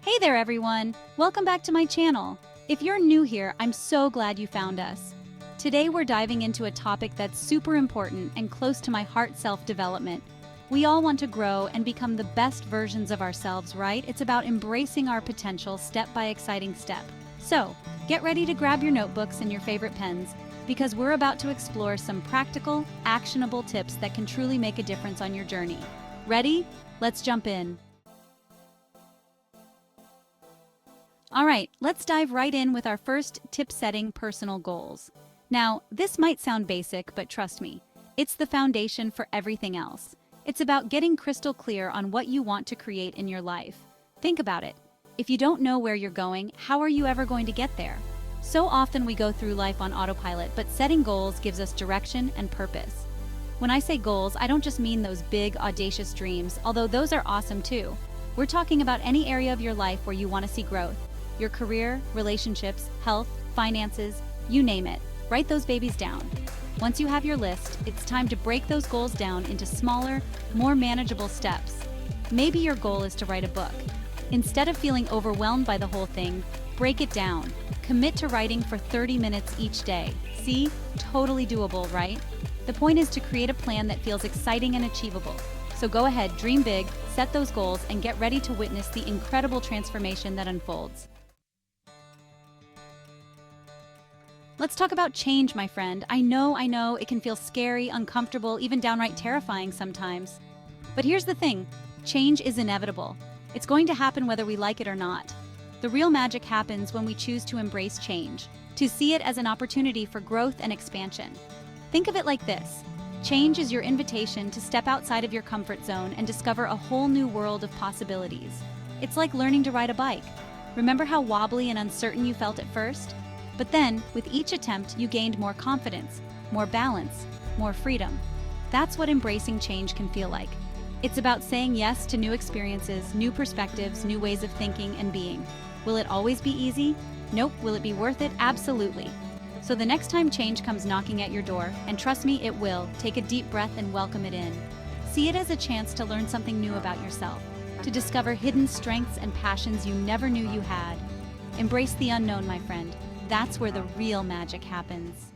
Hey there everyone! Welcome back to my channel. If you're new here, I'm so glad you found us. Today we're diving into a topic that's super important and close to my heart: self-development. We all want to grow and become the best versions of ourselves, right? It's about embracing our potential step by exciting step. So, get ready to grab your notebooks and your favorite pens, because we're about to explore some practical, actionable tips that can truly make a difference on your journey. Ready? Let's jump in. All right, let's dive right in with our first tip: setting personal goals. Now, this might sound basic, but trust me, it's the foundation for everything else. It's about getting crystal clear on what you want to create in your life. Think about it. If you don't know where you're going, how are you ever going to get there? So often we go through life on autopilot, but setting goals gives us direction and purpose. When I say goals, I don't just mean those big, audacious dreams, although those are awesome too. We're talking about any area of your life where you want to see growth. Your career, relationships, health, finances, you name it. Write those babies down. Once you have your list, it's time to break those goals down into smaller, more manageable steps. Maybe your goal is to write a book. Instead of feeling overwhelmed by the whole thing, break it down. Commit to writing for 30 minutes each day. See? Totally doable, right? The point is to create a plan that feels exciting and achievable. So go ahead, dream big, set those goals, and get ready to witness the incredible transformation that unfolds. Let's talk about change, my friend. I know, it can feel scary, uncomfortable, even downright terrifying sometimes. But here's the thing, change is inevitable. It's going to happen whether we like it or not. The real magic happens when we choose to embrace change, to see it as an opportunity for growth and expansion. Think of it like this. Change is your invitation to step outside of your comfort zone and discover a whole new world of possibilities. It's like learning to ride a bike. Remember how wobbly and uncertain you felt at first? But then, with each attempt, you gained more confidence, more balance, more freedom. That's what embracing change can feel like. It's about saying yes to new experiences, new perspectives, new ways of thinking and being. Will it always be easy? Nope. Will it be worth it? Absolutely. So the next time change comes knocking at your door, and trust me, it will, take a deep breath and welcome it in. See it as a chance to learn something new about yourself, to discover hidden strengths and passions you never knew you had. Embrace the unknown, my friend. That's where the real magic happens.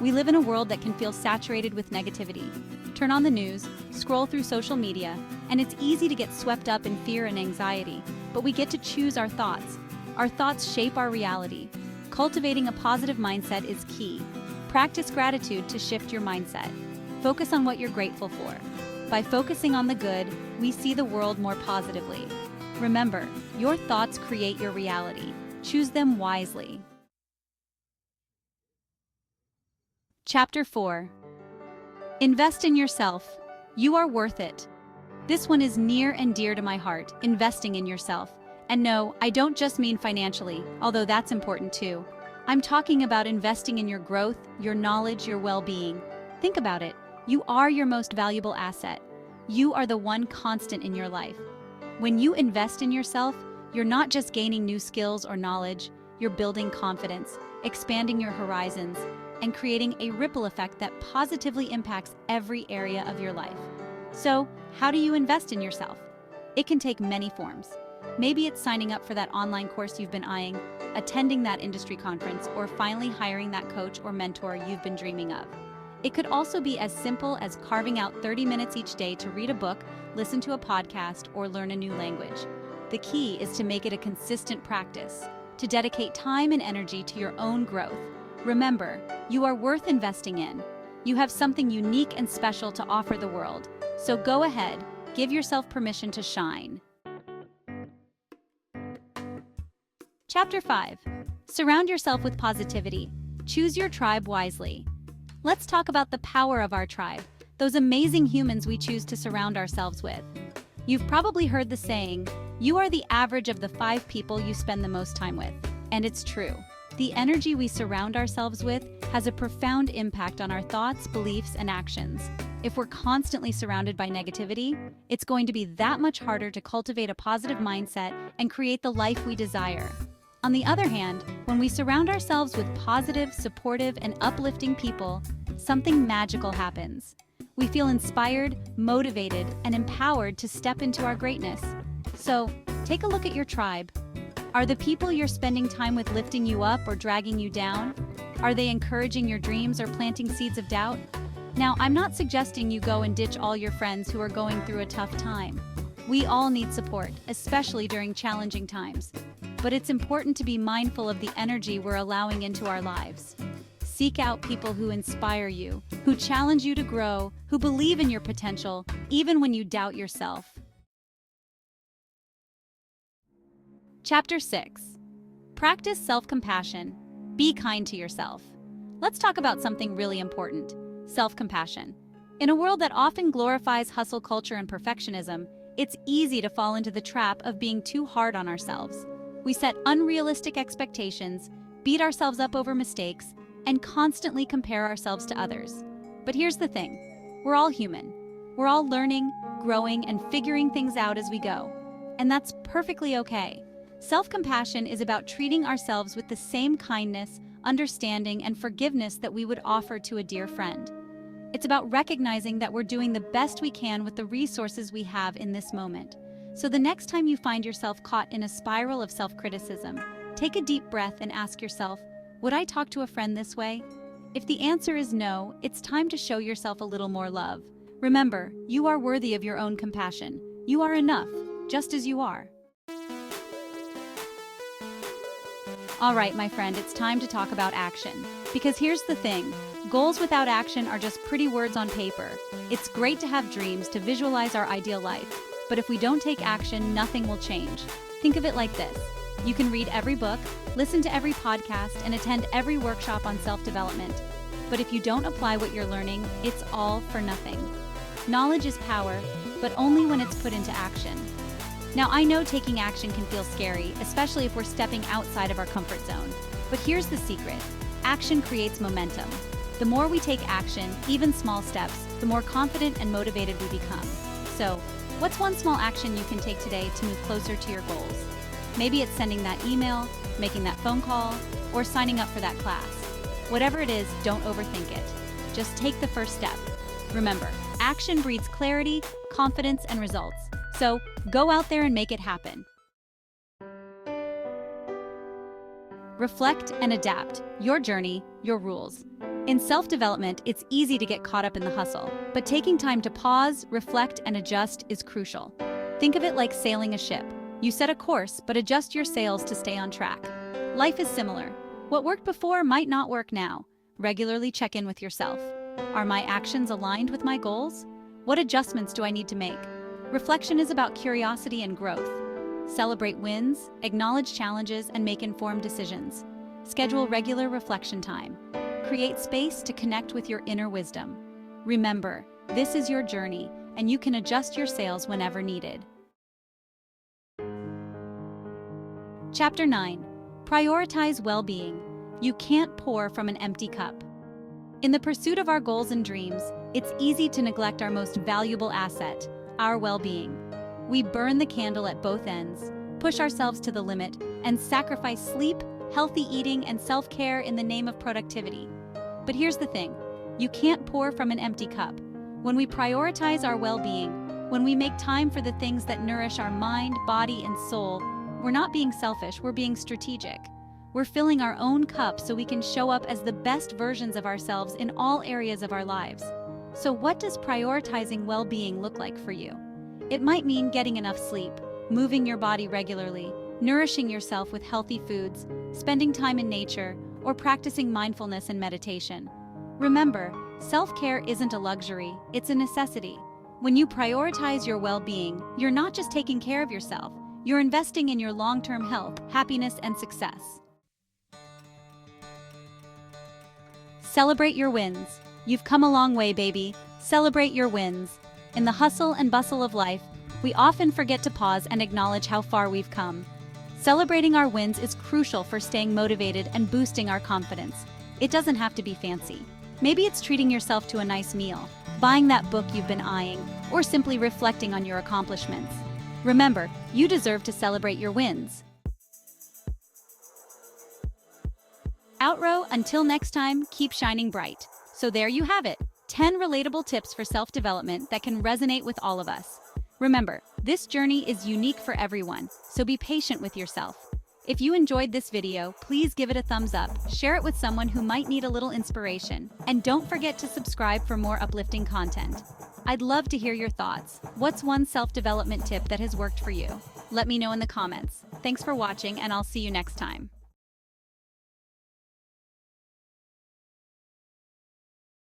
We live in a world that can feel saturated with negativity. Turn on the news, scroll through social media, and it's easy to get swept up in fear and anxiety. But we get to choose our thoughts. Our thoughts shape our reality. Cultivating a positive mindset is key. Practice gratitude to shift your mindset. Focus on what you're grateful for. By focusing on the good, we see the world more positively. Remember, your thoughts create your reality. Choose them wisely. Chapter 4. Invest in yourself. You are worth it. This one is near and dear to my heart, investing in yourself. And no, I don't just mean financially, although that's important too. I'm talking about investing in your growth, your knowledge, your well-being. Think about it. You are your most valuable asset. You are the one constant in your life. When you invest in yourself, you're not just gaining new skills or knowledge, you're building confidence, expanding your horizons, and creating a ripple effect that positively impacts every area of your life. So, how do you invest in yourself? It can take many forms. Maybe it's signing up for that online course you've been eyeing, attending that industry conference, or finally hiring that coach or mentor you've been dreaming of. It could also be as simple as carving out 30 minutes each day to read a book, listen to a podcast, or learn a new language. The key is to make it a consistent practice, to dedicate time and energy to your own growth. Remember, you are worth investing in. You have something unique and special to offer the world. So go ahead, give yourself permission to shine. Chapter 5. Surround yourself with positivity. Choose your tribe wisely. Let's talk about the power of our tribe, those amazing humans we choose to surround ourselves with. You've probably heard the saying, you are the average of the 5 people you spend the most time with. And it's true. The energy we surround ourselves with has a profound impact on our thoughts, beliefs, and actions. If we're constantly surrounded by negativity, it's going to be that much harder to cultivate a positive mindset and create the life we desire. On the other hand, when we surround ourselves with positive, supportive, and uplifting people, something magical happens. We feel inspired, motivated, and empowered to step into our greatness. So, take a look at your tribe. Are the people you're spending time with lifting you up or dragging you down? Are they encouraging your dreams or planting seeds of doubt? Now, I'm not suggesting you go and ditch all your friends who are going through a tough time. We all need support, especially during challenging times. But it's important to be mindful of the energy we're allowing into our lives. Seek out people who inspire you, who challenge you to grow, who believe in your potential, even when you doubt yourself. Chapter 6. Practice self-compassion. Be kind to yourself. Let's talk about something really important: self-compassion. In a world that often glorifies hustle culture and perfectionism, it's easy to fall into the trap of being too hard on ourselves. We set unrealistic expectations, beat ourselves up over mistakes, and constantly compare ourselves to others. But here's the thing: we're all human. We're all learning, growing, and figuring things out as we go. And that's perfectly okay. Self-compassion is about treating ourselves with the same kindness, understanding, and forgiveness that we would offer to a dear friend. It's about recognizing that we're doing the best we can with the resources we have in this moment. So the next time you find yourself caught in a spiral of self-criticism, take a deep breath and ask yourself, would I talk to a friend this way? If the answer is no, it's time to show yourself a little more love. Remember, you are worthy of your own compassion. You are enough, just as you are. All right, my friend, it's time to talk about action. Because here's the thing: goals without action are just pretty words on paper. It's great to have dreams, to visualize our ideal life. But if we don't take action, nothing will change. Think of it like this: you can read every book, listen to every podcast, and attend every workshop on self-development. But if you don't apply what you're learning, it's all for nothing. Knowledge is power, but only when it's put into action. Now, I know taking action can feel scary, especially if we're stepping outside of our comfort zone. But here's the secret: action creates momentum. The more we take action, even small steps, the more confident and motivated we become. So, what's one small action you can take today to move closer to your goals? Maybe it's sending that email, making that phone call, or signing up for that class. Whatever it is, don't overthink it. Just take the first step. Remember, action breeds clarity, confidence, and results. So, go out there and make it happen. Reflect and adapt. Your journey, your rules. In self-development, it's easy to get caught up in the hustle, but taking time to pause, reflect, and adjust is crucial. Think of it like sailing a ship. You set a course, but adjust your sails to stay on track. Life is similar. What worked before might not work now. Regularly check in with yourself. Are my actions aligned with my goals? What adjustments do I need to make? Reflection is about curiosity and growth. Celebrate wins, acknowledge challenges, and make informed decisions. Schedule regular reflection time. Create space to connect with your inner wisdom. Remember, this is your journey, and you can adjust your sails whenever needed. Chapter 9. Prioritize well-being. You can't pour from an empty cup. In the pursuit of our goals and dreams, it's easy to neglect our most valuable asset: our well-being. We burn the candle at both ends, push ourselves to the limit, and sacrifice sleep, healthy eating, and self-care in the name of productivity. But here's the thing: you can't pour from an empty cup. When we prioritize our well-being, when we make time for the things that nourish our mind, body, and soul, we're not being selfish, we're being strategic. We're filling our own cup so we can show up as the best versions of ourselves in all areas of our lives. So what does prioritizing well-being look like for you? It might mean getting enough sleep, moving your body regularly, nourishing yourself with healthy foods, spending time in nature, or practicing mindfulness and meditation. Remember, self-care isn't a luxury, it's a necessity. When you prioritize your well-being, you're not just taking care of yourself, you're investing in your long-term health, happiness, and success. Celebrate your wins. You've come a long way, baby. Celebrate your wins. In the hustle and bustle of life, we often forget to pause and acknowledge how far we've come. Celebrating our wins is crucial for staying motivated and boosting our confidence. It doesn't have to be fancy. Maybe it's treating yourself to a nice meal, buying that book you've been eyeing, or simply reflecting on your accomplishments. Remember, you deserve to celebrate your wins. Outro, until next time, keep shining bright. So there you have it, 10 relatable tips for self-development that can resonate with all of us. Remember, this journey is unique for everyone, so be patient with yourself. If you enjoyed this video, please give it a thumbs up, share it with someone who might need a little inspiration, and don't forget to subscribe for more uplifting content. I'd love to hear your thoughts. What's one self-development tip that has worked for you? Let me know in the comments. Thanks for watching, and I'll see you next time.